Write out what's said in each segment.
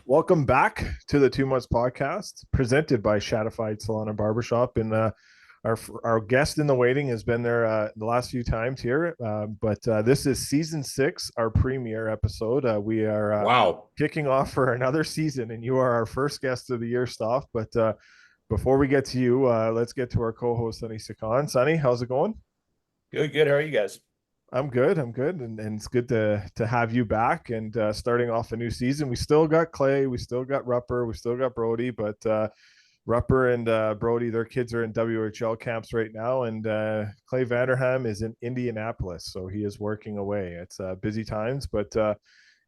Welcome back to the 2 Months Podcast, presented by Shadified Salon and Barbershop. And our guest in the waiting has been there the last few times here, but this is season 6, our premiere episode. We are Wow. kicking off for another season, and you are our first guest of the year, Staff. But before we get to you, let's get to our co-host, Sunny Sakan. Sunny, how's it going? Good, good. How are you guys? I'm good. I'm good, and it's good to have you back and starting off a new season. We still got Clay, we still got Rupper, we still got Brody, but Rupper and Brody, their kids are in WHL camps right now, and Clay Vanderham is in Indianapolis, so he is working away. It's busy times, but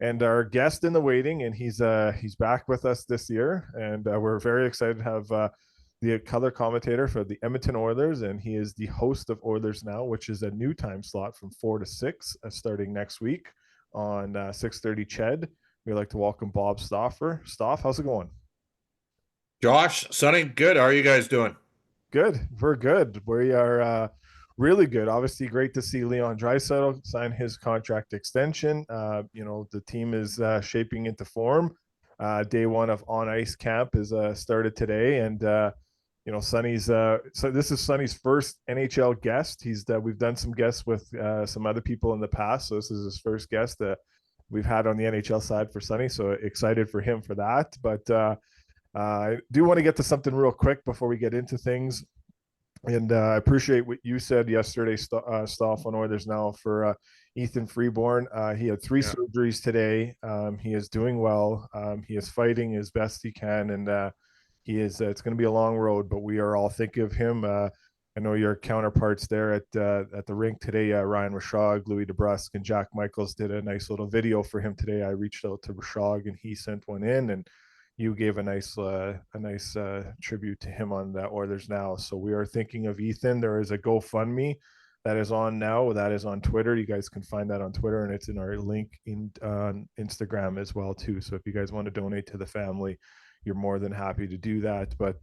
and our guest in the waiting, and he's back with us this year, and we're very excited to have the color commentator for the Edmonton Oilers, and he is the host of Oilers Now, which is a new time slot from 4 to 6 starting next week on 6:30 Ched. We'd like to welcome Bob Stauffer. Stauf, how's it going? Josh, Sonny, good. How are you guys doing? Good. We're good. We are really good. Obviously, great to see Leon Draisaitl sign his contract extension. The team is shaping into form. Day one of on ice camp is started today, and Sonny's so this is Sonny's first NHL guest. We've done some guests with some other people in the past, so this is his first guest that we've had on the NHL side for Sonny. So excited for him for that. But I do want to get to something real quick before we get into things. And I appreciate what you said yesterday, Stoff, on Oilers Now for Ethan Freeborn. He had three surgeries today. He is doing well. He is fighting as best he can, and he is. It's going to be a long road, but we are all thinking of him. I know your counterparts there at the rink today, Ryan Rashog, Louis DeBrusque, and Jack Michaels did a nice little video for him today. I reached out to Rashog, and he sent one in, and you gave a nice tribute to him on that Oilers Now. So we are thinking of Ethan. There is a GoFundMe that is on now. That is on Twitter. You guys can find that on Twitter, and it's in our link in on Instagram as well too. So if you guys want to donate to the family, you're more than happy to do that. But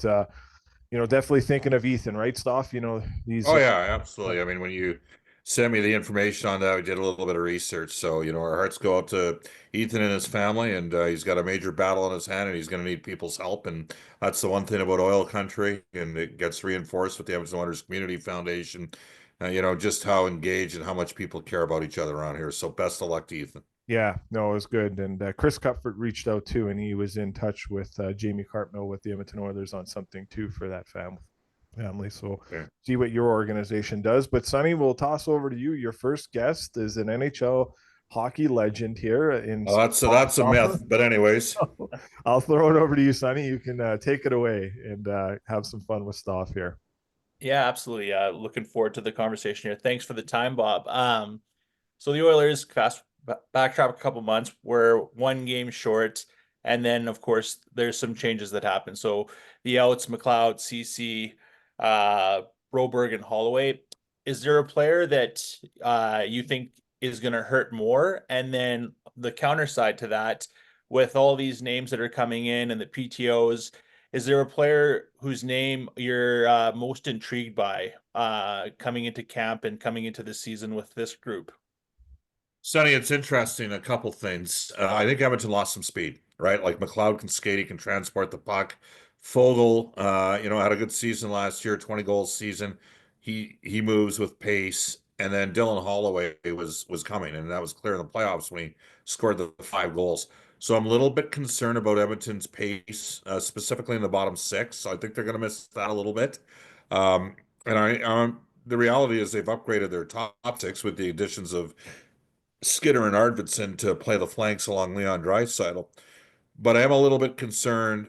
definitely thinking of Ethan, right, Stoff? These. Oh yeah, absolutely. I mean, when you sent me the information on that, we did a little bit of research. So, our hearts go out to Ethan and his family, and he's got a major battle in his hand, and he's going to need people's help. And that's the one thing about oil country, and it gets reinforced with the Edmonton Oilers Community Foundation. Just how engaged and how much people care about each other around here. So, best of luck to Ethan. Yeah, no, it was good. And Chris Cupford reached out too, and he was in touch with Jamie Cartmill with the Edmonton Oilers on something too for that family. So Okay. see what your organization does. But Sonny, we'll toss over to you. Your first guest is an NHL hockey legend here in Well, that's a myth, but anyways. I'll throw it over to you, Sonny. You can take it away and have some fun with Stoff here. Yeah, absolutely. Looking forward to the conversation here. Thanks for the time, Bob. So the Oilers backtrack a couple months. We're one game short, and then of course there's some changes that happen. So the outs, McLeod, Ceci, Broberg, and Holloway. Is there a player that you think is going to hurt more? And then the counter side to that, with all these names that are coming in and the PTOs, is there a player whose name you're most intrigued by coming into camp and coming into the season with this group? Sonny, it's interesting. A couple things. I think Edmonton lost some speed, right? Like McLeod can skate, he can transport the puck. Fogel, had a good season last year, 20 goals season. He moves with pace, and then Dylan Holloway was coming, and that was clear in the playoffs when he scored the 5 goals. So I'm a little bit concerned about Edmonton's pace, specifically in the bottom six. So I think they're going to miss that a little bit. And the reality is they've upgraded their top six with the additions of Skinner and Arvidsson to play the flanks along Leon Draisaitl. But I am a little bit concerned.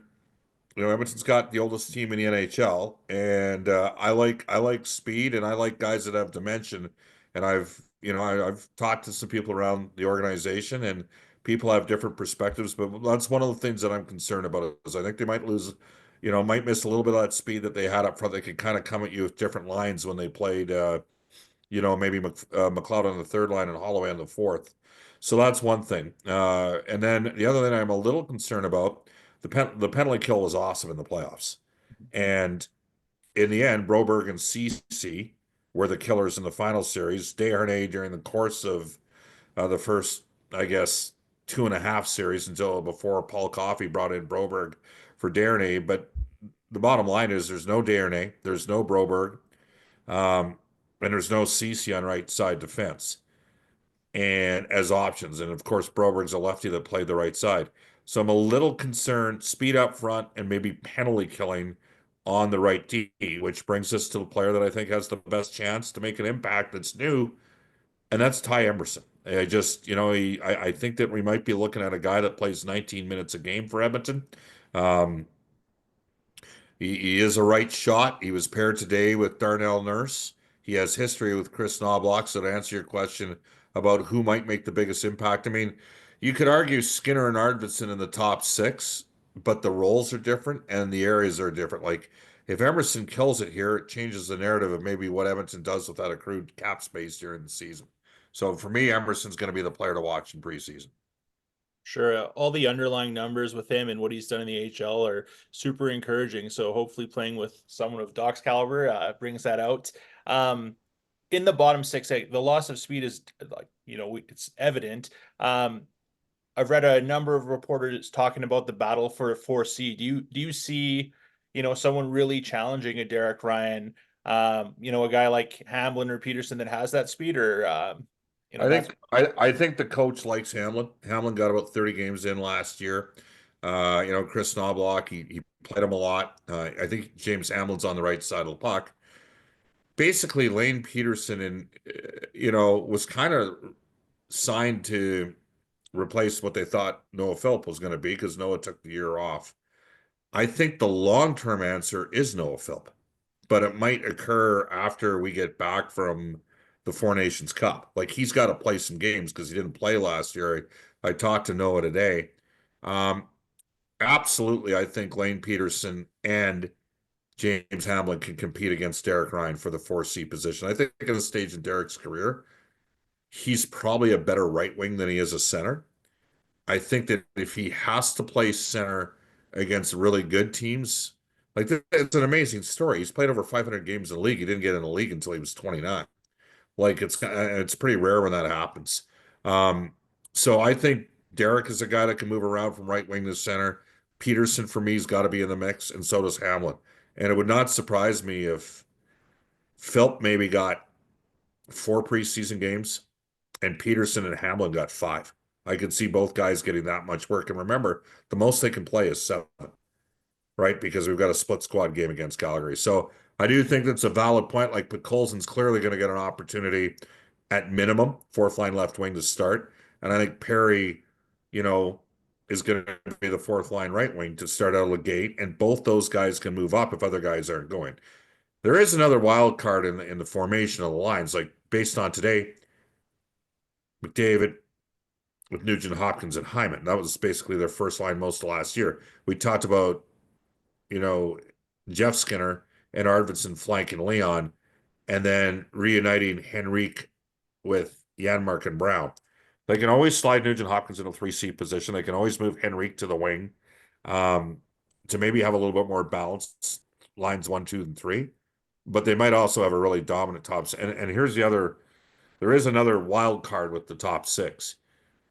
Edmonton's got the oldest team in the NHL, and I like speed, and I like guys that have dimension. And I've talked to some people around the organization, and people have different perspectives. But that's one of the things that I'm concerned about is I think they might miss a little bit of that speed that they had up front. They could kind of come at you with different lines when they played. Maybe McLeod on the third line and Holloway on the fourth. So that's one thing. And then the other thing I'm a little concerned about, the penalty kill was awesome in the playoffs. And in the end, Broberg and Ceci were the killers in the final series. Desharnais, during the course of the first, I guess, 2.5 series until before Paul Coffey brought in Broberg for Darnay. But the bottom line is there's no Darnay, there's no Broberg, and there's no Ceci on right side defense and as options. And of course, Broberg's a lefty that played the right side. So I'm a little concerned, speed up front and maybe penalty killing on the right tee, which brings us to the player that I think has the best chance to make an impact that's new, and that's Ty Emerson. I just, I think that we might be looking at a guy that plays 19 minutes a game for Edmonton. Um, he is a right shot. He was paired today with Darnell Nurse. He has history with Chris Knobloch. So to answer your question about who might make the biggest impact, I mean, you could argue Skinner and Arvidsson in the top six, but the roles are different and the areas are different. Like if Emerson kills it here, it changes the narrative of maybe what Edmonton does with that accrued cap space during the season. So for me, Emerson's going to be the player to watch in preseason. Sure. All the underlying numbers with him and what he's done in the AHL are super encouraging. So hopefully playing with someone of Doc's caliber brings that out. In the bottom six, the loss of speed is like, it's evident. I've read a number of reporters talking about the battle for a 4C. Do you see, someone really challenging a Derek Ryan, a guy like Hamlin or Peterson that has that speed, or I think the coach likes Hamlin. Hamlin got about 30 games in last year. Chris Knobloch, he played him a lot. I think James Hamlin's on the right side of the puck. Basically, Lane Peterson was kind of signed to replace what they thought Noah Phillip was going to be because Noah took the year off. I think the long-term answer is Noah Phillip, but it might occur after we get back from the Four Nations Cup. Like he's got to play some games because he didn't play last year. I talked to Noah today. Absolutely, I think Lane Peterson and James Hamlin can compete against Derek Ryan for the 4C position. I think at this stage in Derek's career, he's probably a better right wing than he is a center. I think that if he has to play center against really good teams, like it's an amazing story. He's played over 500 games in the league. He didn't get in the league until he was 29. Like it's pretty rare when that happens. So I think Derek is a guy that can move around from right wing to center. Peterson for me has got to be in the mix, and so does Hamlin. And it would not surprise me if Philp maybe got 4 preseason games and Peterson and Hamlin got 5. I could see both guys getting that much work. And remember, the most they can play is 7, right? Because we've got a split squad game against Calgary. So I do think that's a valid point. Like, but Colson's clearly going to get an opportunity at minimum, 4th line left wing to start. And I think Perry, is going to be the 4th line right wing to start out of the gate. And both those guys can move up if other guys aren't going. There is another wild card in the formation of the lines. Like based on today, McDavid with Nugent Hopkins and Hyman. That was basically their first line most of last year. We talked about, Jeff Skinner and Arvidsson flanking Leon, and then reuniting Henrique with Janmark and Brown. They can always slide Nugent Hopkins in a 3C position. They can always move Henrique to the wing to maybe have a little bit more balance, lines 1, 2, and 3. But they might also have a really dominant top. And here's there is another wild card with the top 6.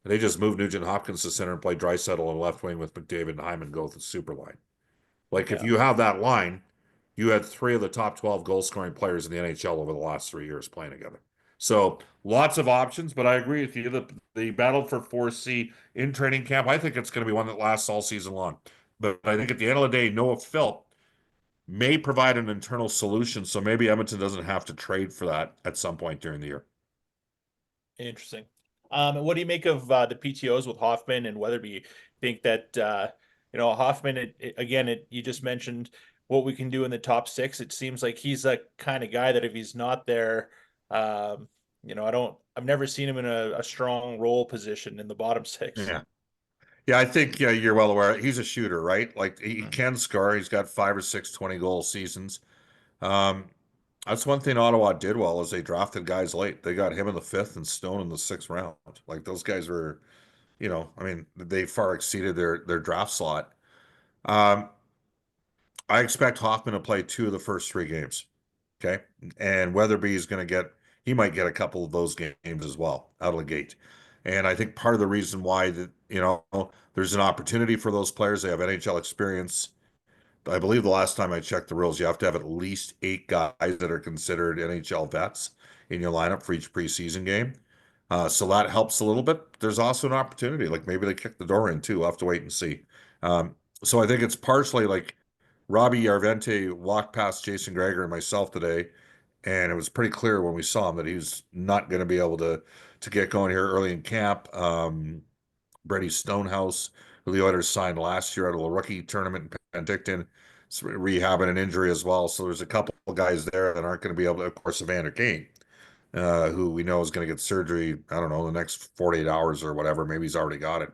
They just moved Nugent Hopkins to center and play Draisaitl on left wing with McDavid and Hyman go with the super line. Like if you have that line, you had 3 of the top 12 goal scoring players in the NHL over the last 3 years playing together. So lots of options, but I agree with you. The battle for 4C in training camp, I think it's going to be one that lasts all season long. But I think at the end of the day, Noah Philp may provide an internal solution, so maybe Edmonton doesn't have to trade for that at some point during the year. Interesting. What do you make of the PTOs with Hoffman and Weatherby? Think that Hoffman you just mentioned what we can do in the top 6. It seems like he's a kind of guy that if he's not there, I've never seen him in a strong role position in the bottom 6. Yeah, I think you're well aware. He's a shooter, right? Like he can score. He's got 5 or 6 20-goal seasons. That's one thing Ottawa did well is they drafted guys late. They got him in the 5th and Stone in the 6th round. Like those guys were, they far exceeded their draft slot. I expect Hoffman to play 2 of the first 3 games. Okay. And Weatherby is he might get a couple of those games as well out of the gate. And I think part of the reason why that, there's an opportunity for those players, they have NHL experience. I believe the last time I checked the rules, you have to have at least 8 guys that are considered NHL vets in your lineup for each preseason game. So that helps a little bit. There's also an opportunity, like maybe they kick the door in too. We'll have to wait and see. So I think it's partially like Robbie Yarvente walked past Jason Gregor and myself today, and it was pretty clear when we saw him that he was not going to be able to get going here early in camp. Brady Stonehouse, who the Oilers signed last year out of a rookie tournament in Penticton, rehabbing an injury as well. So there's a couple of guys there that aren't going to be able to, of course, Evander Kane, who we know is going to get surgery, I don't know, the next 48 hours or whatever. Maybe he's already got it.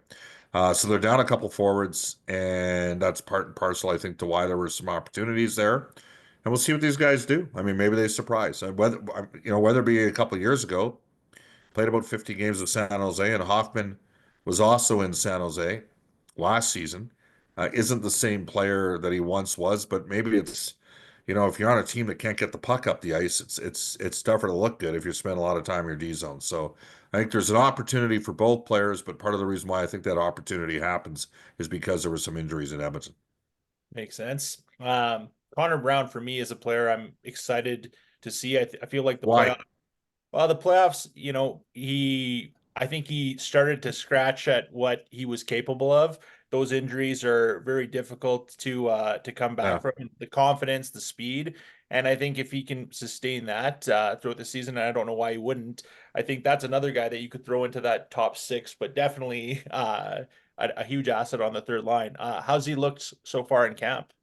So they're down a couple forwards, and that's part and parcel, I think, to why there were some opportunities there. And we'll see what these guys do. I mean, maybe they surprise. Whether it be a couple of years ago, played about 50 games with San Jose, and Hoffman was also in San Jose last season. Isn't the same player that he once was, but maybe it's, if you're on a team that can't get the puck up the ice, it's tougher to look good if you spend a lot of time in your D zone. So I think there's an opportunity for both players, but part of the reason why I think that opportunity happens is because there were some injuries in Edmonton. Makes sense. Conor Brown for me is a player I'm excited to see. I feel like the Why? playoffs, I think he started to scratch at what he was capable of. Those injuries are very difficult to come back Yeah. from. The confidence, the speed, and I think if he can sustain that throughout the season, and I don't know why he wouldn't. I think that's another guy that you could throw into that top six, but definitely a huge asset on the third line. How's he looked so far in camp?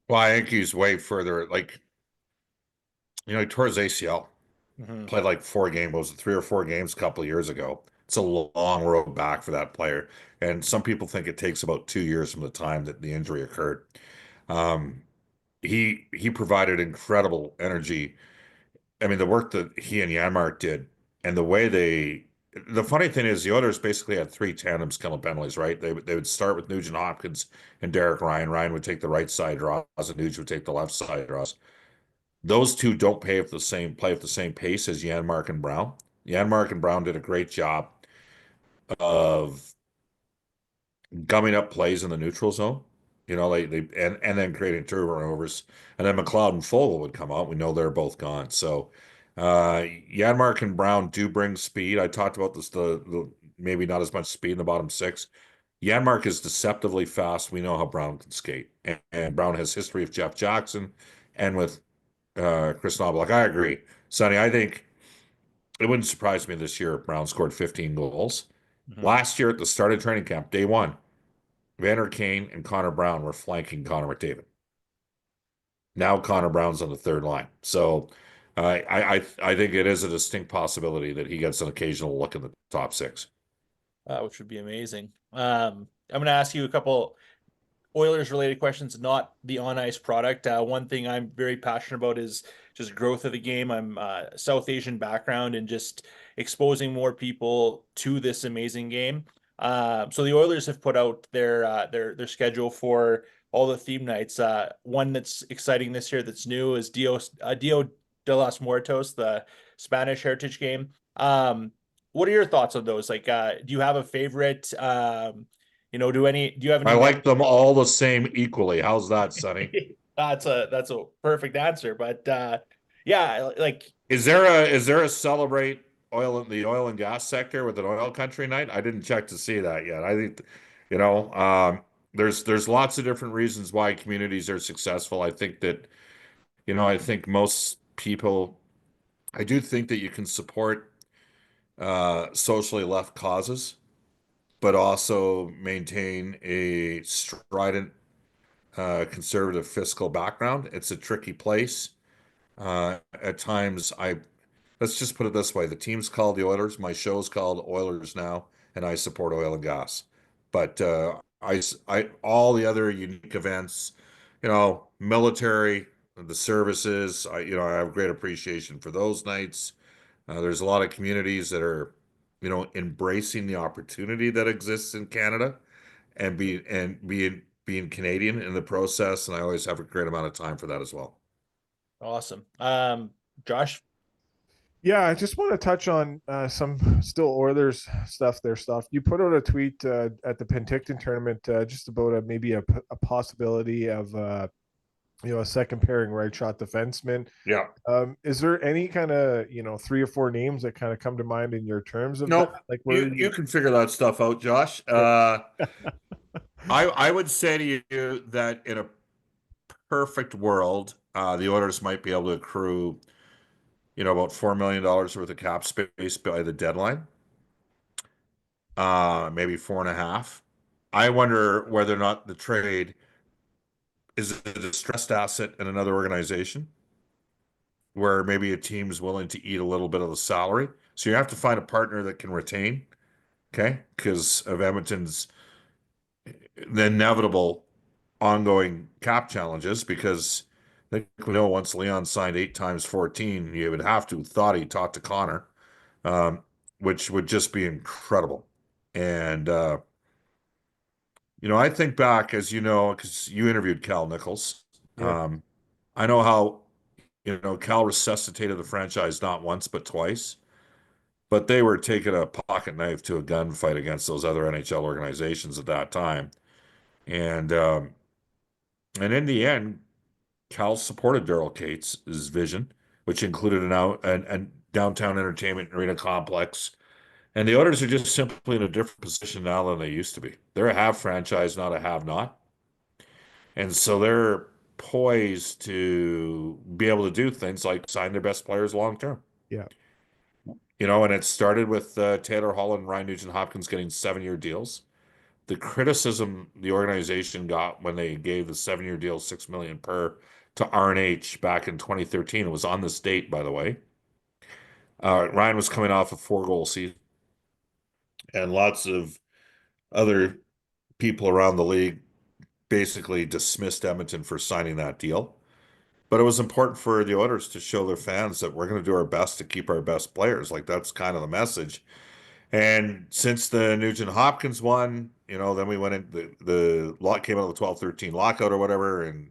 Well, I think he's way further. Like, he tore his ACL. Mhm. Played like 4 games, was it 3 or 4 games a couple of years ago? It's a long road back for that player. And some people think it takes about 2 years from the time that the injury occurred. Um, he provided incredible energy. I mean, the work that he and Janmark did, and the funny thing is the Oilers basically had 3 tandems killing penalties, right? They would start with Nugent Hopkins and Derek Ryan. Ryan would take the right side draws, and Nugent would take the left side draws. Those two don't play at the same pace as Janmark and Brown. Janmark and Brown did a great job of gumming up plays in the neutral zone. And then creating turnovers. And then McLeod and Fogle would come out. We know they're both gone. So Janmark and Brown do bring speed. I talked about this, the maybe not as much speed in the bottom six. Janmark is deceptively fast. We know how Brown can skate. And Brown has history with Jeff Jackson and with Chris Knobloch. I agree. Sonny, I think it wouldn't surprise me this year if Brown scored 15 goals. Mhm. Last year at the start of training camp, day one, Vander Kane and Connor Brown were flanking Connor McDavid. Now Connor Brown's on the third line. So I think it is a distinct possibility that he gets an occasional look in the top six. Which would be amazing. I'm going to ask you a couple Oilers related questions, not the on ice product. One thing I'm very passionate about is just growth of the game. I'm South Asian background and just exposing more people to this amazing game. So the Oilers have put out their schedule for all the theme nights. One that's exciting this year that's new is Dio de los Muertos, the Spanish heritage game. What are your thoughts on those? Like, do you have a favorite? Do you have any I like them all the same equally. How's that, Sonny? That's a perfect answer. But yeah, like Is there a celebrate the oil and gas sector with an oil country night? I didn't check to see that yet. I think, there's lots of different reasons why communities are successful. I think most people, I do think that you can support socially left causes, but also maintain a strident conservative fiscal background. It's a tricky place. At times, let's just put it this way: the team's called the Oilers. My show's called Oilers Now, and I support oil and gas. But all the other unique events, military, the services, I have great appreciation for those nights. There's a lot of communities that are, embracing the opportunity that exists in Canada and being Canadian in the process. And I always have a great amount of time for that as well. awesome. Josh. Yeah, I just want to touch on some still Oilers stuff. Their stuff. You put out a tweet at the Penticton tournament just about maybe a possibility of a second pairing right shot defenseman. Yeah. Is there any kind of 3 or 4 names that kind of come to mind in your terms of that? Nope. Like where You can figure that stuff out, Josh. I would say to you that in a perfect world, the Oilers might be able to accrue, about $4 million worth of cap space by the deadline. Maybe 4.5. I wonder whether or not the trade is a distressed asset in another organization where maybe a team's willing to eat a little bit of the salary. So you have to find a partner that can retain, okay? Because of Edmonton's the inevitable ongoing cap challenges, because I think we know once Leon signed 8 times 14, you would have to thought he talked to Connor, um, which would just be incredible. And I think back, as you know, because you interviewed Cal Nichols. yeah, I know how, Cal resuscitated the franchise not once, but twice. But they were taking a pocket knife to a gunfight against those other NHL organizations at that time. And in the end, Cal supported Daryl Cates' vision, which included an downtown entertainment arena complex. And the Oilers are just simply in a different position now than they used to be. They're a have franchise, not a have not. And so they're poised to be able to do things like sign their best players long term. yeah, And it started with Taylor Holland and Ryan Nugent-Hopkins getting 7-year deals. The criticism the organization got when they gave the 7-year deal, $6 million per, to R&H back in 2013, it was on this date, by the way. Ryan was coming off a 4-goal season, and lots of other people around the league basically dismissed Edmonton for signing that deal. But it was important for the Oilers to show their fans that we're going to do our best to keep our best players. Like, that's kind of the message. And since the Nugent Hopkins one, then we went in, the lot came out of the 12-13 lockout or whatever, and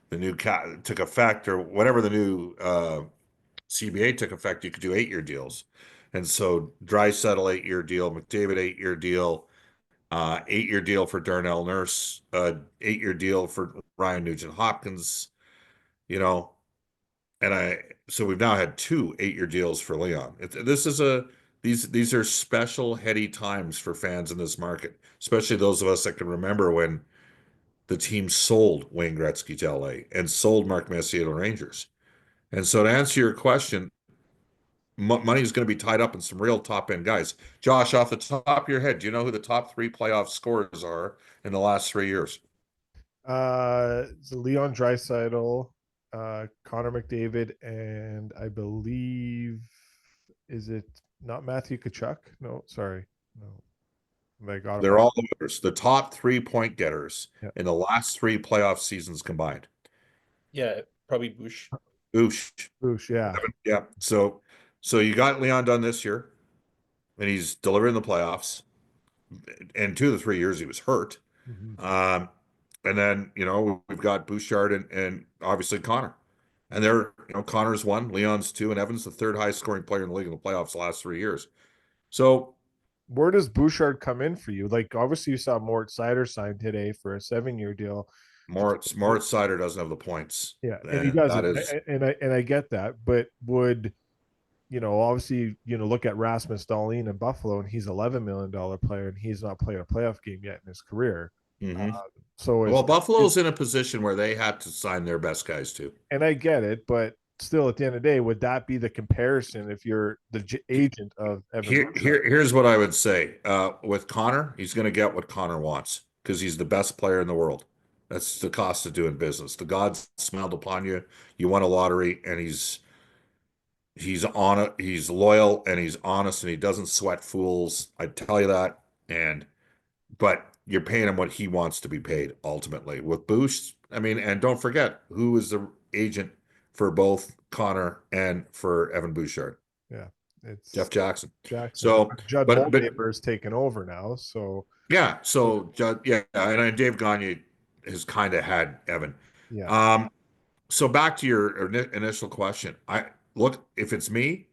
the new took effect, or whatever the new CBA took effect, you could do 8-year deals. And so Draisaitl 8-year deal, McDavid 8-year deal, 8-year deal for Darnell Nurse, 8-year deal for Ryan Nugent Hopkins, you know, so we've now had 2 8-year deals for Leon. These are special, heady times for fans in this market, especially those of us that can remember when the team sold Wayne Gretzky to LA and sold Mark Messier to Rangers. And so, to answer your question, money is going to be tied up in some real top end guys. Josh, off the top of your head, do you know who the top 3 playoff scorers are in the last 3 years? it's Leon Draisaitl, Connor McDavid, and I believe, is it not Matthew Tkachuk? No, sorry, no, I got They're all Oilers. The top 3 point getters Yeah. in the last 3 playoff seasons combined. Yeah, probably Bush. Oosh. Boosh, yeah. Yeah. So you got Leon done this year, and he's delivering the playoffs. And 2 of the 3 years he was hurt. Mhm. And then, we've got Bouchard and obviously Connor. And they're, Connor's 1, Leon's 2, and Evan's the 3rd highest scoring player in the league in the playoffs the last 3 years. So Where does Bouchard come in for you? Like, obviously, you saw Moritz Seider sign today for a 7-year deal. Moritz Seider doesn't have the points. Yeah, and he And that doesn't, is, and I get that, but would obviously, look at Rasmus Dahlin in Buffalo, and he's $11 million player, and he's not played a playoff game yet in his career. Mhm. So Well, Buffalo's in a position where they had to sign their best guys too. and I get it, but still, at the end of the day, would that be the comparison if you're the agent of Evan? Here's what I would say. With Connor, he's going to get what Connor wants because he's the best player in the world. That's the cost of doing business. The gods smiled upon you. You won a lottery, and he's on it. He's loyal and he's honest, and he doesn't sweat fools. I tell you that. But you're paying him what he wants to be paid ultimately. With Boost, I mean, and don't forget who is the agent for both Connor and for Evan Bouchard. Yeah, it's Jeff Jackson. Jackson. So, Judd but Goldberger is taken over now, so yeah. So yeah, and Dave Gagne has kind of had Evan. yeah. So back to your initial question. I look, if it's me,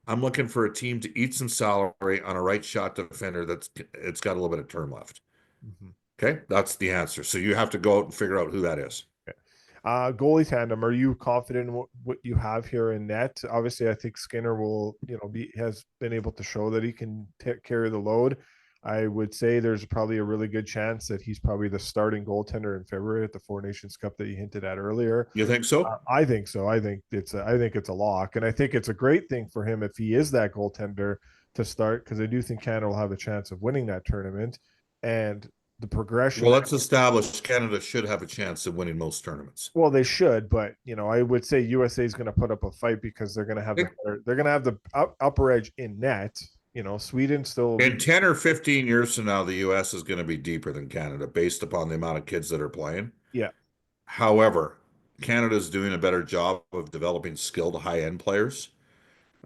I'm looking for a team to eat some salary on a right shot defender it's got a little bit of term left. Mhm. Okay, that's the answer. So you have to go out and figure out who that is. Goalie tandem. Are you confident in what you have here in net? Obviously, I think Skinner will, has been able to show that he can carry the load. I would say there's probably a really good chance that he's probably the starting goaltender in February at the Four Nations Cup that you hinted at earlier. You think so? I think so. I think it's a lock, and I think it's a great thing for him if he is that goaltender to start, because I do think Canada will have a chance of winning that tournament, and the progression. Well, let's establish Canada should have a chance of winning most tournaments. Well, they should, but I would say USA is going to put up a fight because they're going to have the upper edge in net. Sweden still In 10 or 15 years from now, the US is going to be deeper than Canada based upon the amount of kids that are playing. Yeah. However, Canada's doing a better job of developing skilled high-end players.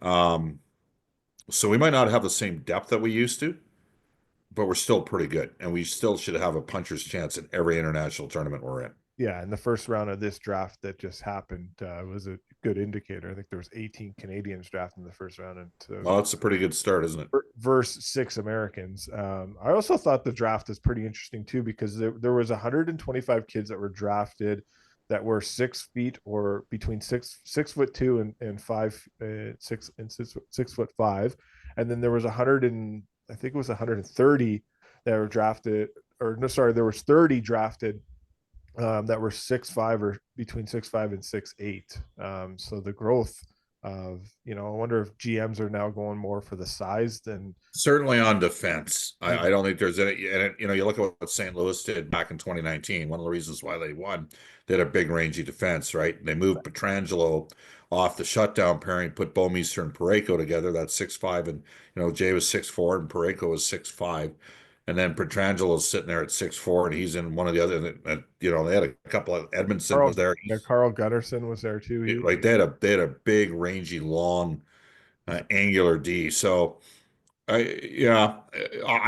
So we might not have the same depth that we used to, but we're still pretty good. And we still should have a puncher's chance in every international tournament we're in. Yeah, and the first round of this draft that just happened was a good indicator. I think there was 18 Canadians drafted in the first round, and Well, that's a pretty good start, isn't it? versus 6 Americans. I also thought the draft is pretty interesting too, because there was 125 kids that were drafted that were 6 feet or between 6'2" and 6'5", and then there was 100 and I think it was 130 that were drafted, or no, sorry, there was 30 drafted that were 6'5" or between 6'5" and 6'8". So the growth of, I wonder if GMs are now going more for the size than. Certainly on defense. I don't think there's any, and you look at what St. Louis did back in 2019. One of the reasons why they won, they had a big rangy defense, right? They moved Pietrangelo off the shutdown pairing, put Bouwmeester and Parayko together. That's 6'5", and Jay was 6'4", and Parayko was 6'5". And then Petrangelo's sitting there at 6'4", and he's in one of the other. They had a couple of Edmondson was there. Carl Gunnarsson was there too. Like they had a big, rangy, long, angular D. So I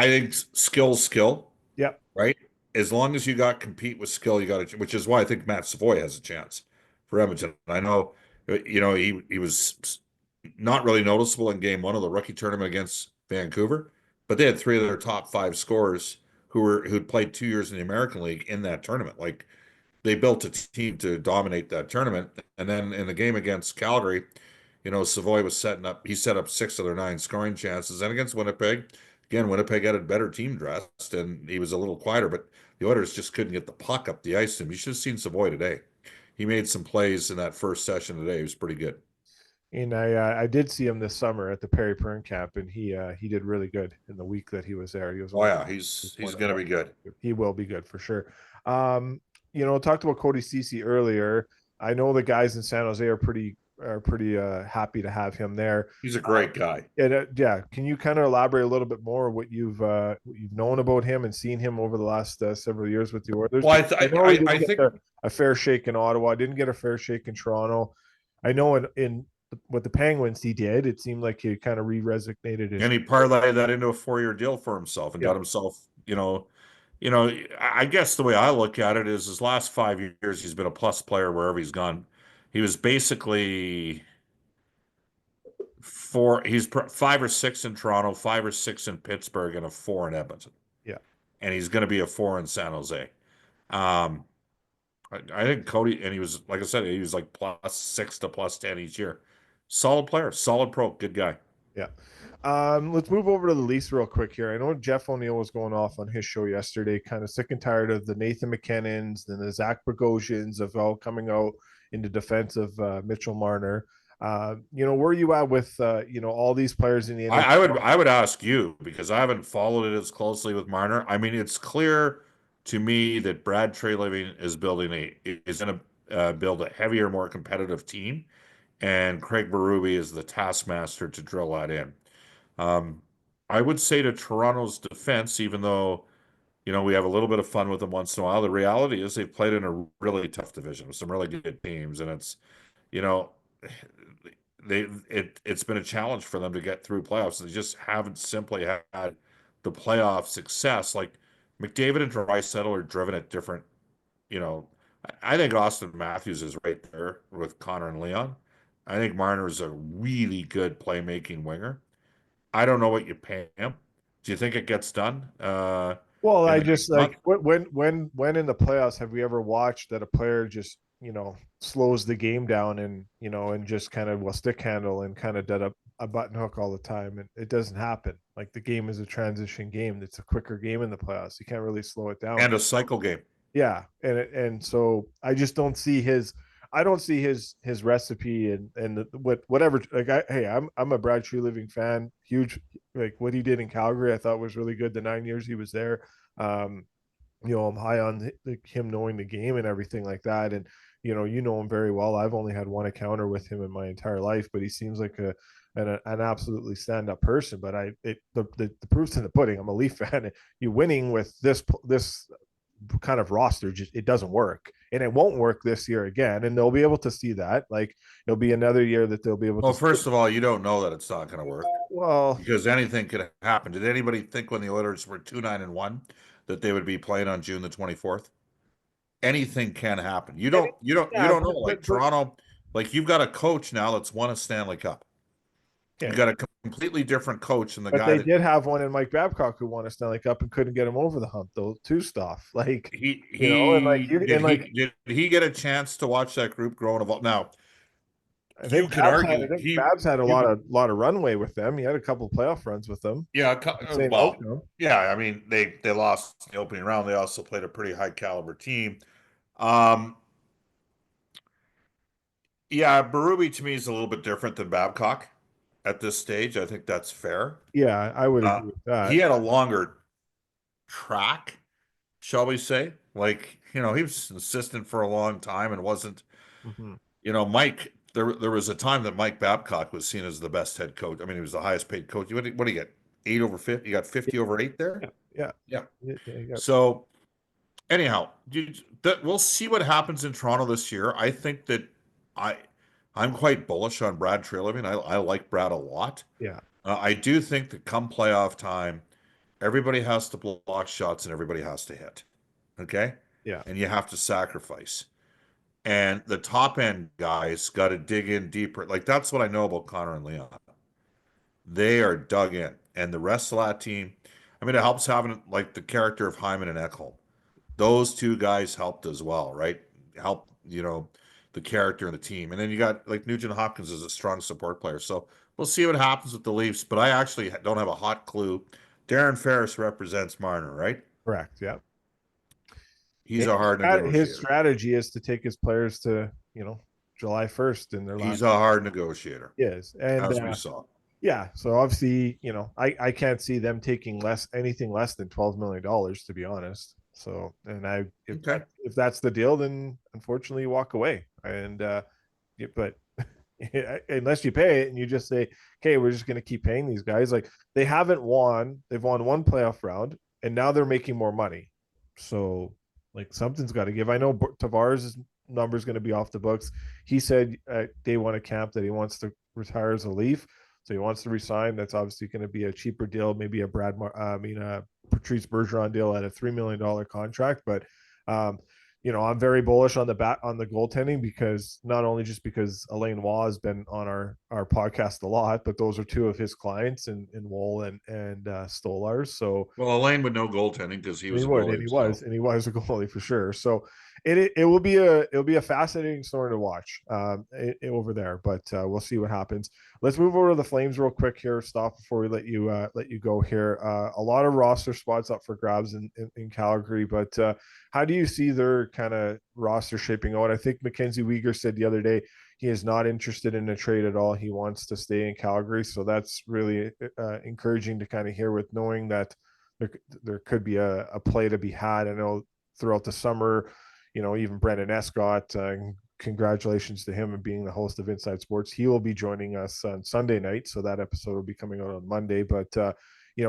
think skill. Yeah. Right. As long as you got compete with skill, you got to, which is why I think Matt Savoy has a chance for Edmonton. I know, he was not really noticeable in game 1 of the rookie tournament against Vancouver, but they had 3 of their top 5 scorers who'd played 2 years in the American League in that tournament. Like they built a team to dominate that tournament. And then in the game against Calgary, Savoy was he set up 6 of their 9 scoring chances. And against Winnipeg, again, Winnipeg had a better team dressed and he was a little quieter, but the Oilers just couldn't get the puck up the ice to him. You should have seen Savoy today. He made some plays in that first session today. He was pretty good. And I did see him this summer at the Perry Pern camp, and he did really good in the week that he was there. He was. Oh yeah, he's going to be good. He will be good for sure. Talked about Cody Ceci earlier. I know the guys in San Jose are pretty happy to have him there. He's a great guy. Yeah. Can you kind of elaborate a little bit more what you've known about him and seen him over the last several years with the Oilers? Well, I think a fair shake in Ottawa. Didn't get a fair shake in Toronto. I know in with the Penguins he did. It seemed like he kind of re-resignated. And he parlayed that into a 4-year deal for himself and got himself, I guess the way I look at it is his last 5 years, he's been a plus player wherever he's gone. He was basically he's 5 or 6 in Toronto, 5 or 6 in Pittsburgh, and a 4 in Edmonton. Yeah. And he's going to be a 4 in San Jose. I think Cody, and he was, like I said, he was like +6 to +10 each year. Solid player, solid pro, good guy. Yeah. Let's move over to the Leafs real quick here. I know Jeff O'Neill was going off on his show yesterday, kind of sick and tired of the Nathan McKinnons and the Zach Bogosians of all coming out into defense of Mitchell Marner. Where are you at with all these players in the NHL? I would ask you, because I haven't followed it as closely with Marner. I mean, it's clear to me that Brad Treliving is going to build a heavier, more competitive team, and Craig Berube is the taskmaster to drill that in. I would say to Toronto's defense, even though we have a little bit of fun with them once in a while, the reality is they've played in a really tough division with some really good teams, and it's it's been a challenge for them to get through playoffs. They just haven't simply had the playoff success. Like McDavid and Draisaitl are driven at different. I think Austin Matthews is right there with Connor and Leon, I think Marner is a really good playmaking winger. I don't know what you pay him. Do you think it gets done Well, in I the just next month? like when in the playoffs have we ever watched that a player just slows the game down and and just kind of will stick handle and kind of dead up a button hook all the time, and it doesn't happen. Like the game is a transition game. It's a quicker game in the playoffs. You can't really slow it down. And a cycle game. Yeah, and so I just don't see his. I don't see his recipe and whatever. Like I'm a Brad Treliving fan. Huge, like what he did in Calgary. I thought was really good. The 9 years he was there. Um, I'm high on him knowing the game and everything like that. And you know him very well. I've only had one encounter with him in my entire life, but he seems like an absolutely stand up person. But the proof's in the pudding. I'm a Leaf fan. You winning with this kind of roster, just it doesn't work, and it won't work this year again, and they'll be able to see that. Like it'll be another year that they'll be able Well, to first of all, you don't know that it's not going to work well, because anything could happen. Did anybody think when the Oilers were 2-9-1 that they would be playing on June the 24th? Anything can happen. You yeah, don't know. Like Toronto, like you've got a coach now that's won a Stanley Cup. yeah, You got a completely different coach than the but guy they that did have one in Mike Babcock who won a Stanley Cup and couldn't get him over the hump though too stuff like and like he you did and like he did he get a chance to watch that group grow and evolve? Now, I you think can Babs had argue I think Babs had a you can lot of runway with them. He had a couple of playoff runs with them. yeah, Same well, outcome. yeah, I mean they lost the opening round. They also played a pretty high caliber team. Um yeah, Berube to me is a little bit different than Babcock at this stage. I think that's fair. Yeah, I would Uh agree with he that. had a longer track, shall we say. Like, he was an assistant for a long time and wasn't, Mm-hmm. Mike, there was a time that Mike Babcock was seen as the best head coach. I mean, he was the highest paid coach. What do you get? 8/50? You got 50/8 there? Yeah, yeah, Yeah. yeah. So anyhow, we'll see what happens in Toronto this year. I think that I I'm quite bullish on Brad Treliving. I like Brad a lot. Yeah. I do think that come playoff time, everybody has to block shots and everybody has to hit. Okay? Yeah. And you have to sacrifice. And the top end guys got to dig in deeper. Like that's what I know about Connor and Leon. They are dug in. And the rest of that team, I mean, it helps having like the character of Hyman and Ekholm. Those two guys helped as well, right? Help, the character and the team. And then you got like Nugent Hopkins as a strong support player. So we'll see what happens with the Leafs, but I actually don't have a hot clue. Darren Ferris represents Marner, right? Correct. Yeah. He's a hard His negotiator. strategy is to take his players to July 1st in their He's last a hard negotiator, years, and as we saw. yeah. So obviously, I can't see them taking anything less than $12 million, to be honest. So, and Okay. if that's the deal, then unfortunately you walk away. And but unless you pay it and you just say, okay, we're just going to keep paying these guys. Like they haven't won. They've won one playoff round, and now they're making more money. So like something's got to give. I know Tavares' number is going to be off the books. He said at day one of camp that he wants to retire as a Leaf. So he wants to resign. That's obviously going to be a cheaper deal, maybe a Patrice Bergeron deal at a $3 million contract. But I'm very bullish on the goaltending because not only just because Elaine Waugh has been on our podcast a lot, but those are two of his clients in Woll and Stolars. So Well, Elaine would know goaltending because he was a goalie himself. and he was a goalie for sure. So it will be a fascinating story to watch over there. But we'll see what happens. Let's move over to the Flames real quick here, Stop, before we let you go here. A lot of roster spots up for grabs in Calgary, but how do you see their kind of roster shaping out? I think Mackenzie Weegar said the other day he is not interested in a trade at all. He wants to stay in Calgary, so that's really encouraging to kind of hear, with knowing that there could be a play to be had. I know throughout the summer, even Brandon Escott, congratulations to him and being the host of Inside Sports. He will be joining us on Sunday night, so that episode will be coming out on Monday. But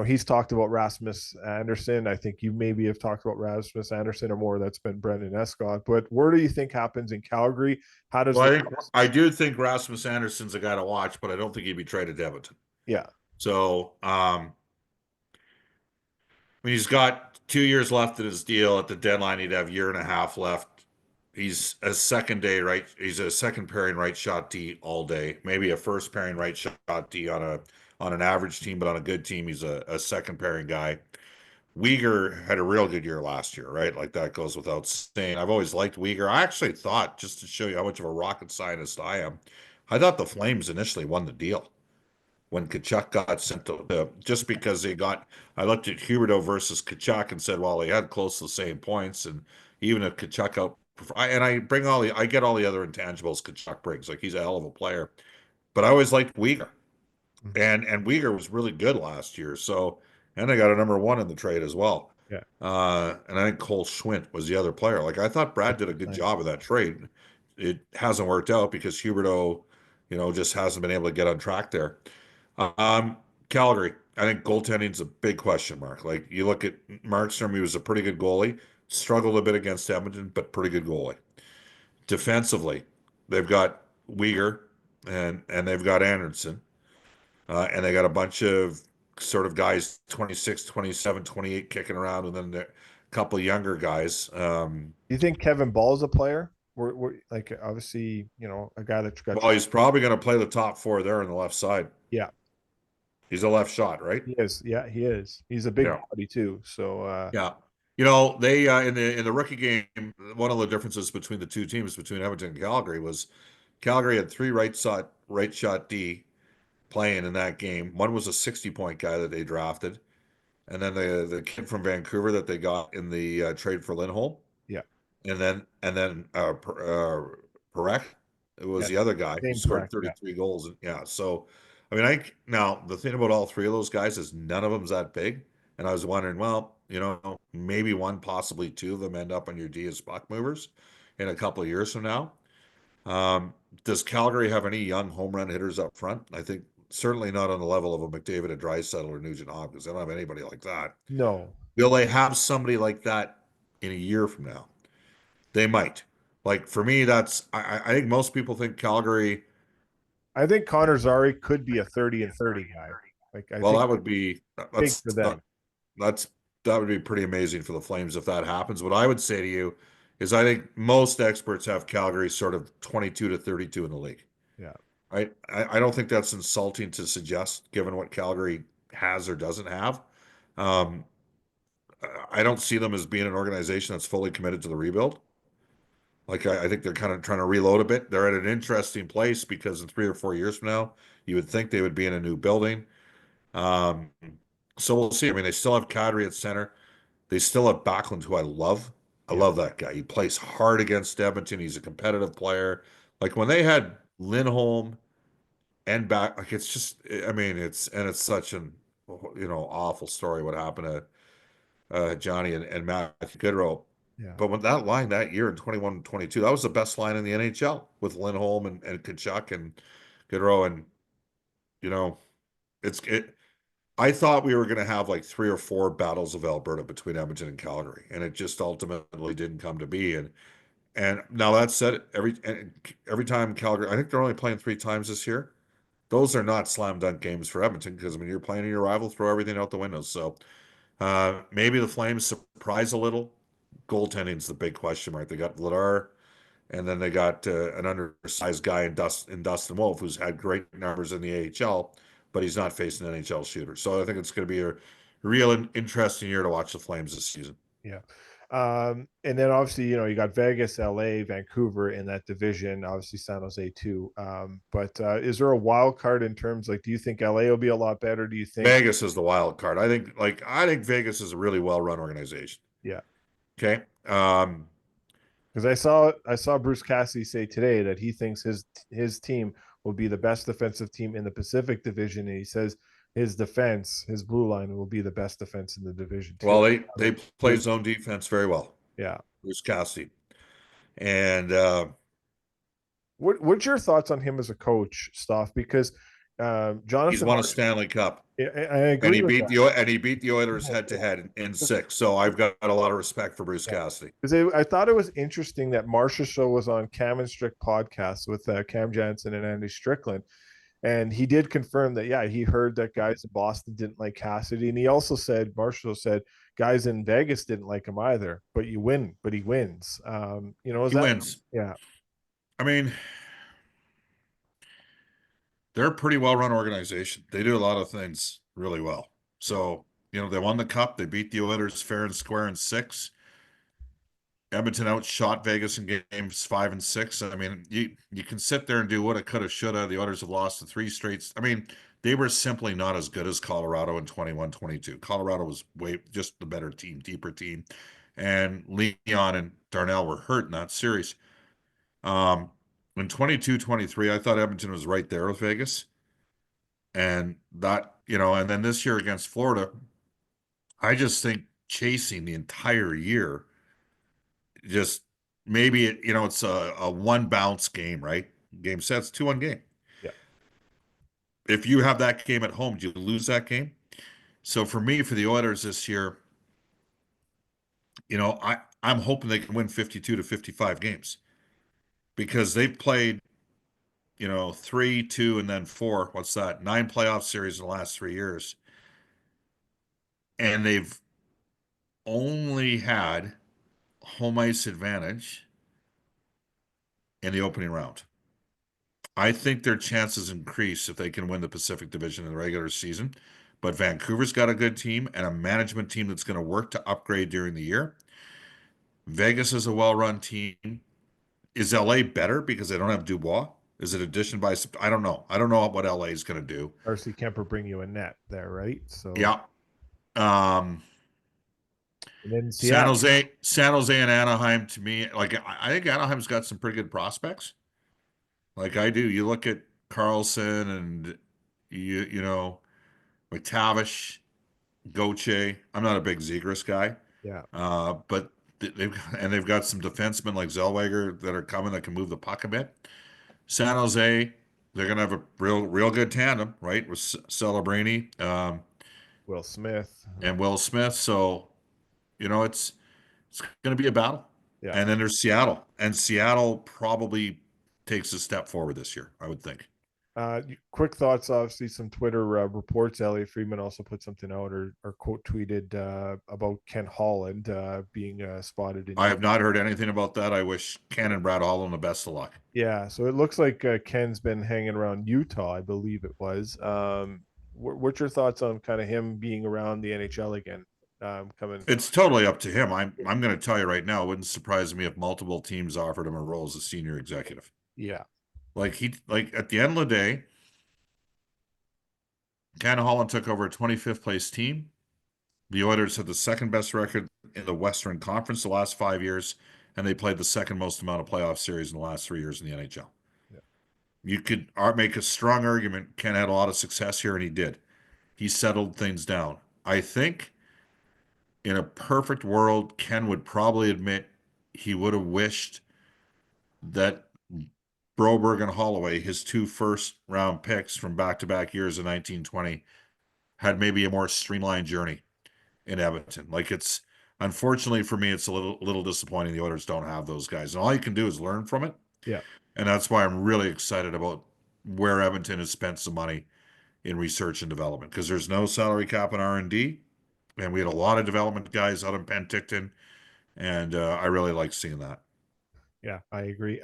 he's talked about Rasmus Anderson. I think you maybe have talked about Rasmus Anderson, or more that's been Brendan Escott. But where do you think happens in Calgary? How does Well, I do think Rasmus Anderson's a guy to watch, but I don't think he'd be traded to Edmonton. Yeah. So, I mean, he's got 2 years left in his deal. At the deadline, he'd have a year and a half left. He's a second day right. He's a second pairing right shot D all day. Maybe a first pairing right shot D on an average team, but on a good team, he's a second pairing guy. Uyghur had a real good year last year, right? Like that goes without saying. I've always liked Uyghur. I actually thought, just to show you how much of a rocket scientist I am, I thought the Flames initially won the deal when Kachuk got sent to just because they got. I looked at Huberdeau versus Kachuk and said, well, they had close to the same points, and even if Kachuk out, I bring I get all the other intangibles Kachuk brings. Like he's a hell of a player, but I always liked Uyghur. And Uyghur was really good last year. So, and they got a number one in the trade as well. Yeah. And I think Cole Schwint was the other player. Like I thought Brad did a good job of that trade. It hasn't worked out because Huberdeau, just hasn't been able to get on track there. Calgary, I think goaltending's a big question mark. Like you look at Markstrom, he was a pretty good goalie, struggled a bit against Edmonton, but pretty good goalie. Defensively, they've got Uyghur and they've got Anderson. And they got a bunch of sort of guys 26, 27, 28 kicking around, and then a couple of younger guys. Do you think Kevin Ball is a player? We're like obviously, a guy that's got. Well, he's probably going to play the top four there on the left side. Yeah. He's a left shot, right? He is. Yeah, he is. He's a big Yeah. body too. So Yeah. They in the rookie game, one of the differences between the two teams, between Edmonton and Calgary, was Calgary had three right shot D playing in that game. One was a 60-point guy that they drafted, and then the kid from Vancouver that they got in the trade for Lindholm. Yeah. And then Perek, it was the other guy who scored 33 goals. Yeah. So, I mean, now the thing about all three of those guys is none of them's that big. And I was wondering, well, maybe one, possibly two of them end up on your D as puck movers in a couple of years from now. Does Calgary have any young home run hitters up front? I think certainly not on the level of a McDavid, a Draisaitl, or Nugent Hopkins. They don't have anybody like that. no. Will they have somebody like that in a year from now? They might. Like for me, I think most people think Calgary. I think Connor Zary could be a 30-30 guy. Like I think that would be big for them. That would be pretty amazing for the Flames if that happens. What I would say to you is I think most experts have Calgary sort of 22 to 32 in the league. Yeah. Right. I don't think that's insulting to suggest given what Calgary has or doesn't have. I don't see them as being an organization that's fully committed to the rebuild. Like I think they're kind of trying to reload a bit. They're at an interesting place because in 3 or 4 years from now, you would think they would be in a new building. So we'll see. I mean, they still have Kadri at center. They still have Backlund, who I love. I love that guy. He plays hard against Edmonton. He's a competitive player. Like when they had Lindholm and back, like it's just, I mean, it's such an, awful story what happened to Johnny and Matthew Goodrow. Yeah. But when that line that year in 21-22, that was the best line in the NHL with Lindholm and Kachuk and Goodrow. And, I thought we were going to have like 3 or 4 battles of Alberta between Edmonton and Calgary, and it just ultimately didn't come to be. And now that said, every time Calgary, I think they're only playing 3 times this year. Those are not slam dunk games for Edmonton because when you're playing your rival, throw everything out the window. So maybe the Flames surprise a little. Goaltending's the big question mark. They got Vladar, and then they got an undersized guy in Dustin Wolf, who's had great numbers in the AHL, but he's not facing an NHL shooter. So I think it's going to be a real interesting year to watch the Flames this season. Yeah. And then obviously, you got Vegas, LA, Vancouver in that division, obviously San Jose too. But is there a wild card in terms do you think LA will be a lot better? Do you think Vegas is the wild card? I think Vegas is a really well-run organization. Yeah. Okay. Because I saw Bruce Cassidy say today that he thinks his team will be the best defensive team in the Pacific Division, and he says his defense, his blue line, will be the best defense in the division too. Well, they play zone defense very well. Yeah, Bruce Cassidy, and what's your thoughts on him as a coach, Stauffer? Because Jonathan, he's won a Stanley Cup. I agree. And he beat the Oilers head to head in 6. So I've got a lot of respect for Bruce Cassidy. Because I thought it was interesting that Marsha Show was on Cam and Strick podcast with Cam Janssen and Andy Strickland, And he did confirm that, yeah, he heard that guys in Boston didn't like Cassidy. And he also said, Marshall said, guys in Vegas didn't like him either, but he wins. Is He that, wins. yeah. I mean, they're a pretty well-run organization. They do a lot of things really well. So, they won the cup. They beat the Oilers fair and square in 6. Edmonton outshot Vegas in games 5 and 6. I mean, you can sit there and do woulda, coulda, shoulda. The Oilers have lost to 3 straight. I mean, they were simply not as good as Colorado in 21-22. Colorado was just the better team, deeper team. And Leon and Darnell were hurt in that series. In 22-23, I thought Edmonton was right there with Vegas. And that, and then this year against Florida, I just think chasing the entire year, just maybe it's a one bounce game, right? Game sets 2-1 game. Yeah. If you have that game at home, do you lose that game? So for me, for the Oilers this year, I'm hoping they can win 52 to 55 games because they've played, 3, 2, and then 4. What's that? 9 playoff series in the last 3 years. And they've only had home ice advantage in the opening round. I think their chances increase if they can win the Pacific Division in the regular season. But Vancouver's got a good team and a management team that's going to work to upgrade during the year. Vegas is a well-run team. Is LA better because they don't have Dubois? Is it addition by? I don't know. I don't know what LA is going to do. Darcy Kemper bring you a net there, right? So yeah. And then San Seattle. Jose, and Anaheim. To me, like I think Anaheim's got some pretty good prospects. Like I do. You look at Carlson and McTavish, Gauthier. I'm not a big Zegras guy. Yeah. But they've got some defensemen like Zellweger that are coming that can move the puck a bit. San Jose, they're gonna have a real good tandem, right? With Celebrini, Will Smith. and Will Smith. So, it's gonna be a battle. Yeah. And then there's Seattle. And Seattle probably takes a step forward this year, I would think. Quick thoughts. Obviously, some Twitter reports. Elliot Friedman also put something out or quote tweeted about Ken Holland being spotted in. I have not heard anything about that. I wish Ken and Brad Holland the best of luck. Yeah, so it looks like Ken's been hanging around Utah, I believe it was. What's your thoughts on kind of him being around the NHL again? Coming. It's totally up to him. I'm going to tell you right now. It wouldn't surprise me if multiple teams offered him a role as a senior executive. Yeah. Like at the end of the day, Ken Holland took over a 25th place team. The Oilers had the second best record in the Western Conference the last 5 years, and they played the second most amount of playoff series in the last 3 years in the NHL. Yeah. You could make a strong argument Ken had a lot of success here, and he did. He settled things down. I think in a perfect world, Ken would probably admit he would have wished that Broberg and Holloway, his 2 first-round picks from back-to-back years in 1920, had maybe a more streamlined journey in Edmonton. Like unfortunately for me, it's a little disappointing the Oilers don't have those guys. And all you can do is learn from it. Yeah. And that's why I'm really excited about where Edmonton has spent some money in research and development, because there's no salary cap in R&D. And we had a lot of development guys out in Penticton. And I really like seeing that. Yeah, I agree.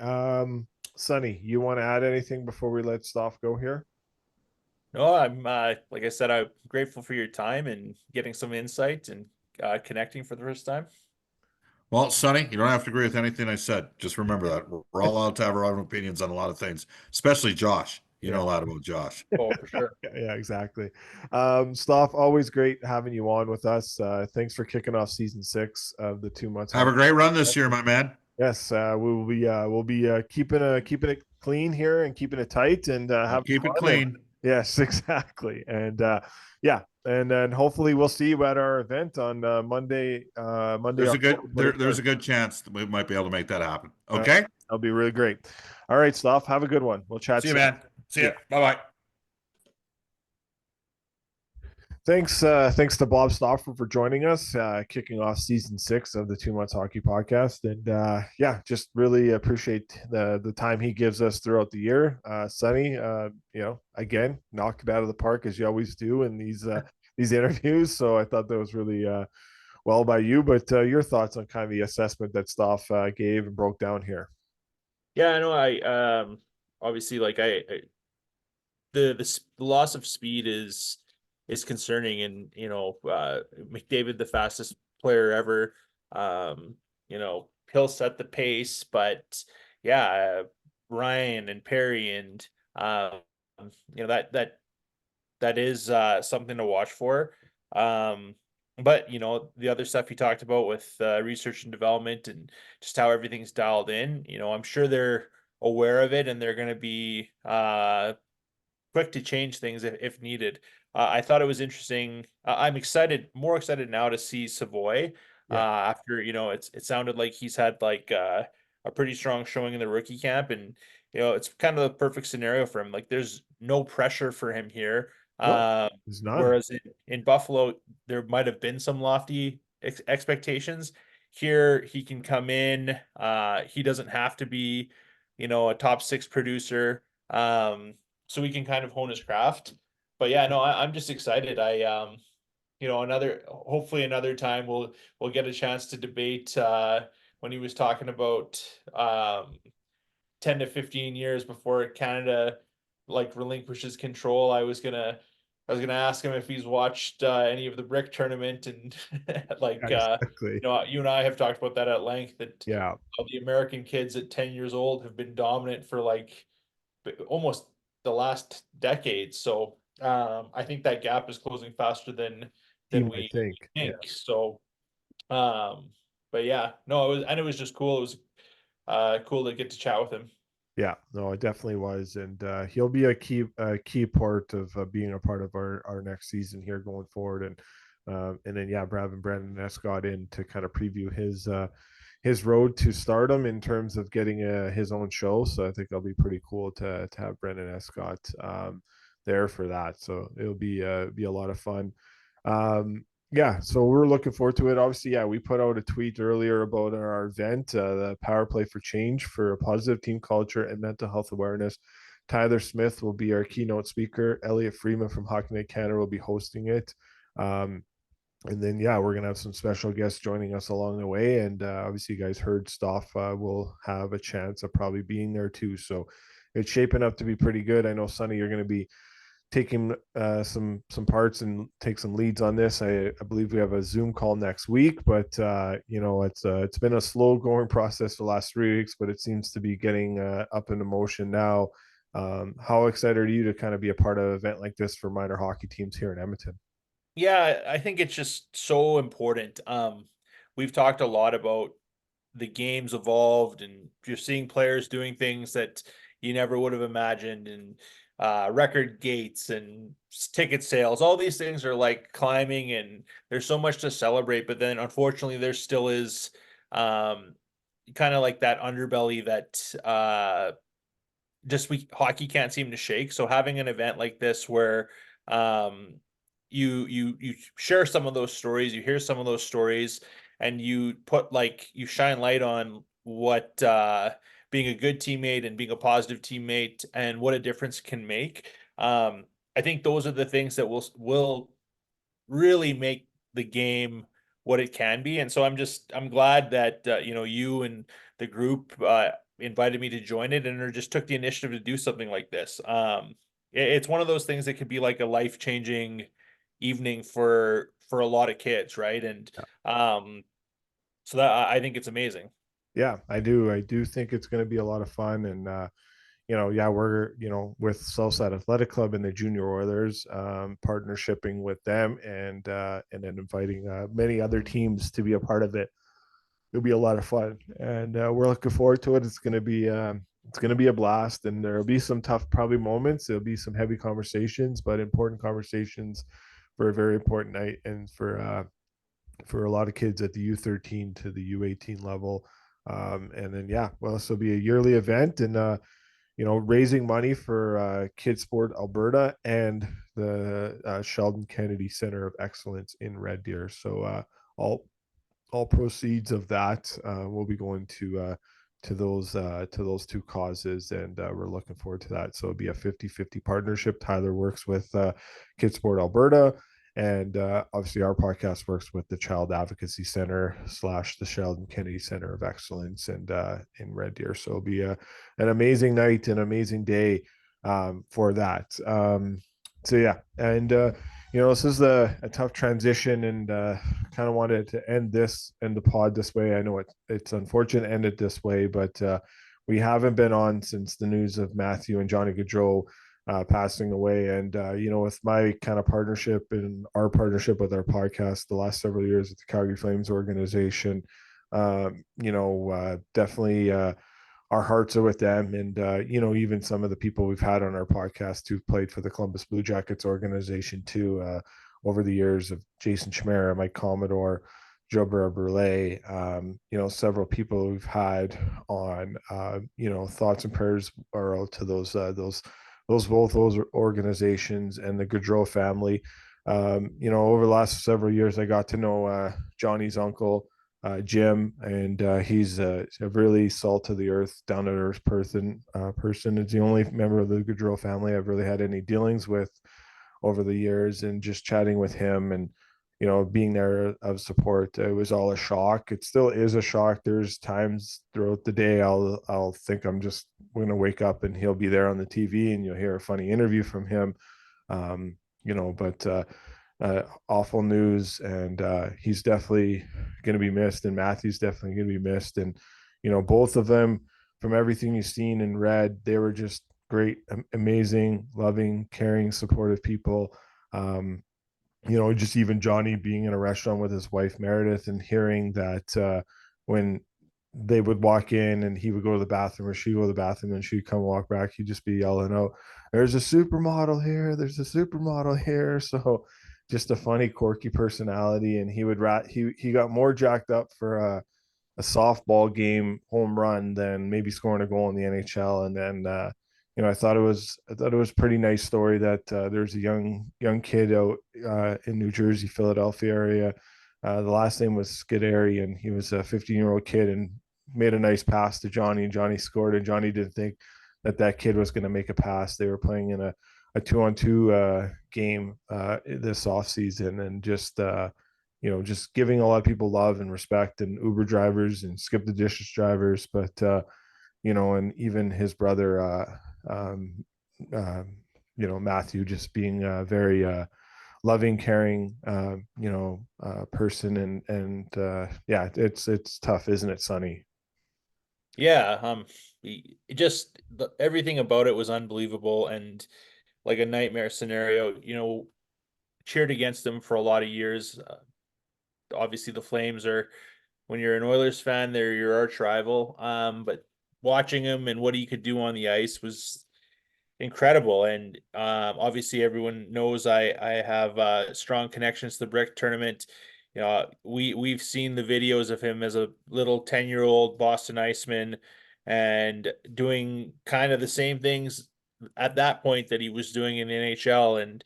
Sonny, you want to add anything before we let Stauf go here? No, I'm like I said, I'm grateful for your time and getting some insight and connecting for the first time. Well, Sonny, you don't have to agree with anything I said. Just remember that we're all allowed to have our own opinions on a lot of things, especially Josh. You know a lot about Josh. Oh, for sure. Yeah, exactly. Stauf, always great having you on with us. Thanks for kicking off season 6 of the 2 months. Have a great run this year, my man. Yes, we'll be keeping it clean here and keeping it tight and keep it clean. Yes, exactly. And and then hopefully we'll see you at our event on Monday. There's a good chance that we might be able to make that happen. Okay, that'll be really great. All right, Stauf, have a good one. We'll chat. See you, man. See ya. Bye bye. Thanks to Bob Stauffer for joining us, kicking off season 6 of the 2 Months Hockey Podcast. And yeah, just really appreciate the time he gives us throughout the year. Sonny, again, knock it out of the park as you always do in these interviews. So I thought that was really well by you. But your thoughts on kind of the assessment that Staff gave and broke down here? Yeah, I know. Obviously, like the loss of speed is concerning, and McDavid, the fastest player ever, he'll set the pace, but yeah, Ryan and Perry and that is something to watch for. But the other stuff you talked about with research and development and just how everything's dialed in, I'm sure they're aware of it, and they're going to be quick to change things if needed. I thought it was interesting. I'm more excited now to see Savoy. After it sounded like he's had like a pretty strong showing in the rookie camp, and it's kind of the perfect scenario for him. Like there's no pressure for him here. No, there's none. Whereas in Buffalo, there might have been some lofty expectations. Here, he can come in. He doesn't have to be, a top 6 producer. So we can kind of hone his craft. But yeah, no, I'm just excited. Hopefully another time we'll get a chance to debate when he was talking about 10 to 15 years before Canada like relinquishes control. I was gonna ask him if he's watched any of the brick tournament, and like exactly. you and I have talked about that at length, that Yeah. the American kids at 10 years old have been dominant for like almost the last decade. So I think that gap is closing faster than we think. Yeah. So but yeah, no, it was just cool. It was cool to get to chat with him. Yeah, no, it definitely was, and he'll be a key part of being a part of our next season here going forward, and then yeah, having Brandon Escott in to kind of preview his road to stardom in terms of getting his own show. So I think it'll be pretty cool to have Brandon Escott there for that. So it'll be a lot of fun. Yeah, so we're looking forward to it. Obviously, yeah, we put out a tweet earlier about our event, the Power Play for Change for a positive team culture and mental health awareness. Tyler Smith will be our keynote speaker. Elliot Freeman from Hockey Night Canada will be hosting it. And then, yeah, we're going to have some special guests joining us along the way. And obviously, you guys heard Staff will have a chance of probably being there too. So it's shaping up to be pretty good. I know, Sonny, you're going to be taking some parts and take some leads on this. I believe we have a Zoom call next week, but it's been a slow going process the last 3 weeks, but it seems to be getting up into motion now. How excited are you to kind of be a part of an event like this for minor hockey teams here in Edmonton? Yeah, I think it's just so important. We've talked a lot about the game's evolved, and you're seeing players doing things that you never would have imagined, and record gates and ticket sales. All these things are like climbing, and there's so much to celebrate. But then, unfortunately, there still is kind of like that underbelly that hockey can't seem to shake. So having an event like this where you share some of those stories, you hear some of those stories, and you shine light on what being a good teammate and being a positive teammate and what a difference can make. I think those are the things that will really make the game what it can be. And so I'm glad that you and the group invited me to join it, and just took the initiative to do something like this. It's one of those things that could be like a life-changing evening for a lot of kids, right? And so that I think it's amazing. Yeah, I do think it's going to be a lot of fun. And yeah, we're with Southside Athletic Club and the Junior Oilers, partnershiping with them, and then inviting many other teams to be a part of it. It'll be a lot of fun, and we're looking forward to it. It's going to be a blast, and there'll be some tough probably moments. There'll be some heavy conversations, but important conversations for a very important night, and for a lot of kids at the U13 to the U18 level. And then, yeah, well, this will be a yearly event, and raising money for Kid Sport Alberta and the Sheldon Kennedy Center of Excellence in Red Deer. So all proceeds of that will be going to those two causes, and we're looking forward to that. So it'll be a 50-50 partnership. Tyler works with Kids Sport Alberta, and obviously our podcast works with the Child Advocacy Center / the Sheldon Kennedy Center of Excellence, and in Red Deer. So it'll be an amazing night, an amazing day for that. So yeah, and this is a tough transition, and kind of wanted to end the pod this way. I know it's unfortunate to end it this way, but we haven't been on since the news of Matthew and Johnny Gaudreau passing away. And with my kind of partnership and our partnership with our podcast the last several years with the Calgary Flames organization, definitely our hearts are with them, and even some of the people we've had on our podcast who've played for the Columbus Blue Jackets organization too over the years, of Jason Chimera, Mike Commodore, Joe Burley, several people we've had on. Thoughts and prayers are out to those both those organizations and the Gaudreau family. Over the last several years, I got to know Johnny's uncle, Jim, and he's a really salt of the earth, down to earth person. Is the only member of the Gaudreau family I've really had any dealings with over the years, and just chatting with him and being there of support, it was all a shock. It still is a shock. There's times throughout the day I'll think I'm just going to wake up and he'll be there on the TV and you'll hear a funny interview from him. But awful news, and he's definitely going to be missed, and Matthew's definitely going to be missed. And both of them, from everything you've seen and read, they were just great, amazing, loving, caring, supportive people. Just even Johnny being in a restaurant with his wife Meredith and hearing that when they would walk in and he would go to the bathroom or she'd go to the bathroom and she'd come walk back, he'd just be yelling out, "There's a supermodel here, there's a supermodel here." So just a funny, quirky personality. And he got more jacked up for a softball game home run than maybe scoring a goal in the NHL. And then I thought it was a pretty nice story that there's a young kid out in New Jersey, Philadelphia area. The last name was Scuderi, and he was a 15-year-old kid and made a nice pass to Johnny, and Johnny scored. And Johnny didn't think that kid was going to make a pass. They were playing in a 2-on-2 game this offseason, and just giving a lot of people love and respect, and Uber drivers and skip the dishes drivers, but and even his brother, Matthew, just being a very loving, caring, person. And yeah, it's tough, isn't it, Sonny? Yeah, everything about it was unbelievable and like a nightmare scenario. Cheered against them for a lot of years. Obviously, the Flames are, when you're an Oilers fan, they're your arch rival. But watching him and what he could do on the ice was incredible. And obviously, everyone knows I have strong connections to the Brick tournament. We've seen the videos of him as a little 10-year-old Boston Iceman and doing kind of the same things at that point that he was doing in the NHL. And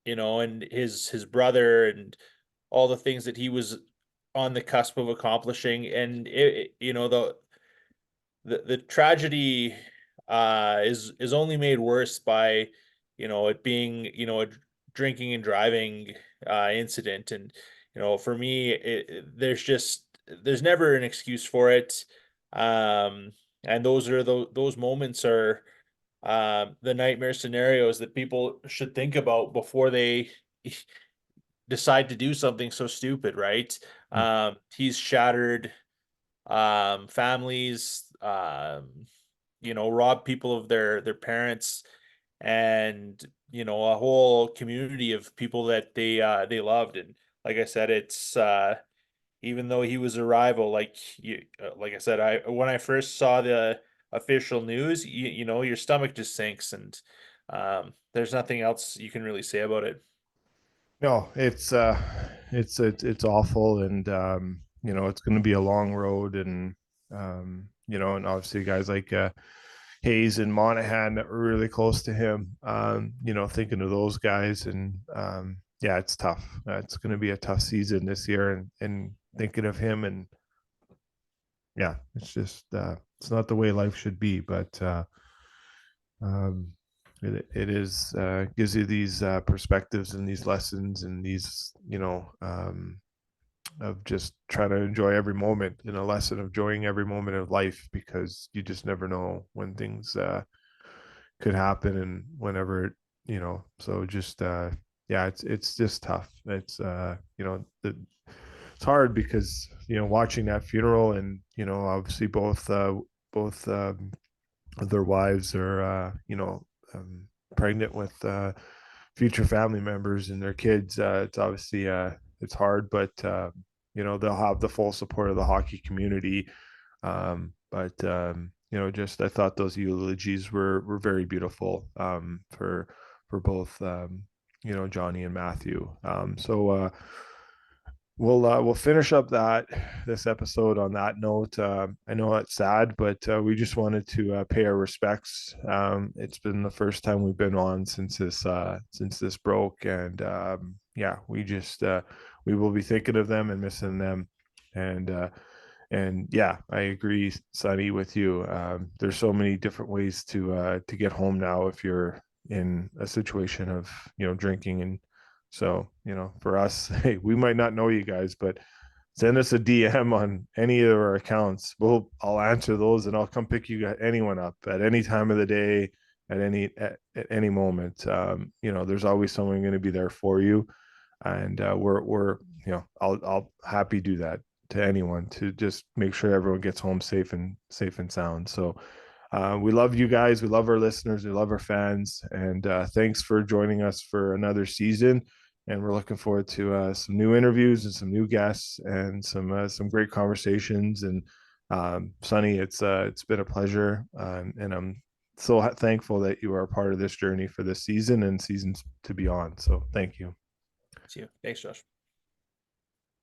and his brother and all the things that he was on the cusp of accomplishing. And the tragedy is only made worse by it being a drinking and driving incident. And for me, there's never an excuse for it. And those moments are the nightmare scenarios that people should think about before they decide to do something so stupid, right? He's shattered families, robbed people of their parents, and a whole community of people that they loved. And like I said, it's even though he was a rival, like I said, when I first saw the official news, your stomach just sinks, and there's nothing else you can really say about it. No, it's awful, and it's going to be a long road, and and obviously guys like Hayes and Monahan that were really close to him. Thinking of those guys, and yeah, it's tough. It's going to be a tough season this year, and thinking of him, and yeah, it's just it's not the way life should be, but it is gives you these perspectives and these lessons and these of just trying to enjoy every moment, and a lesson of enjoying every moment of life, because you just never know when things could happen, and whenever so just yeah, it's just tough. It's it's hard because watching that funeral, and obviously both their wives are pregnant with future family members and their kids. It's obviously it's hard, but they'll have the full support of the hockey community. But just I thought those eulogies were very beautiful for both Johnny and Matthew. So we'll finish up this episode on that note. I know it's sad, but we just wanted to pay our respects. It's been the first time we've been on since this broke, and yeah, we will be thinking of them and missing them, and yeah, I agree, Sonny, with you. There's so many different ways to get home now if you're in a situation of drinking. And so, for us, hey, we might not know you guys, but send us a DM on any of our accounts. I'll answer those, and I'll come pick anyone up at any time of the day, at any moment. There's always someone going to be there for you, and we're I'll happy do that to anyone, to just make sure everyone gets home safe and sound. So we love you guys. We love our listeners. We love our fans. And thanks for joining us for another season. And we're looking forward to some new interviews and some new guests and some great conversations. And Sonny, it's been a pleasure. And I'm so thankful that you are a part of this journey for this season and seasons to be on. So thank you. See you. Thanks, Josh.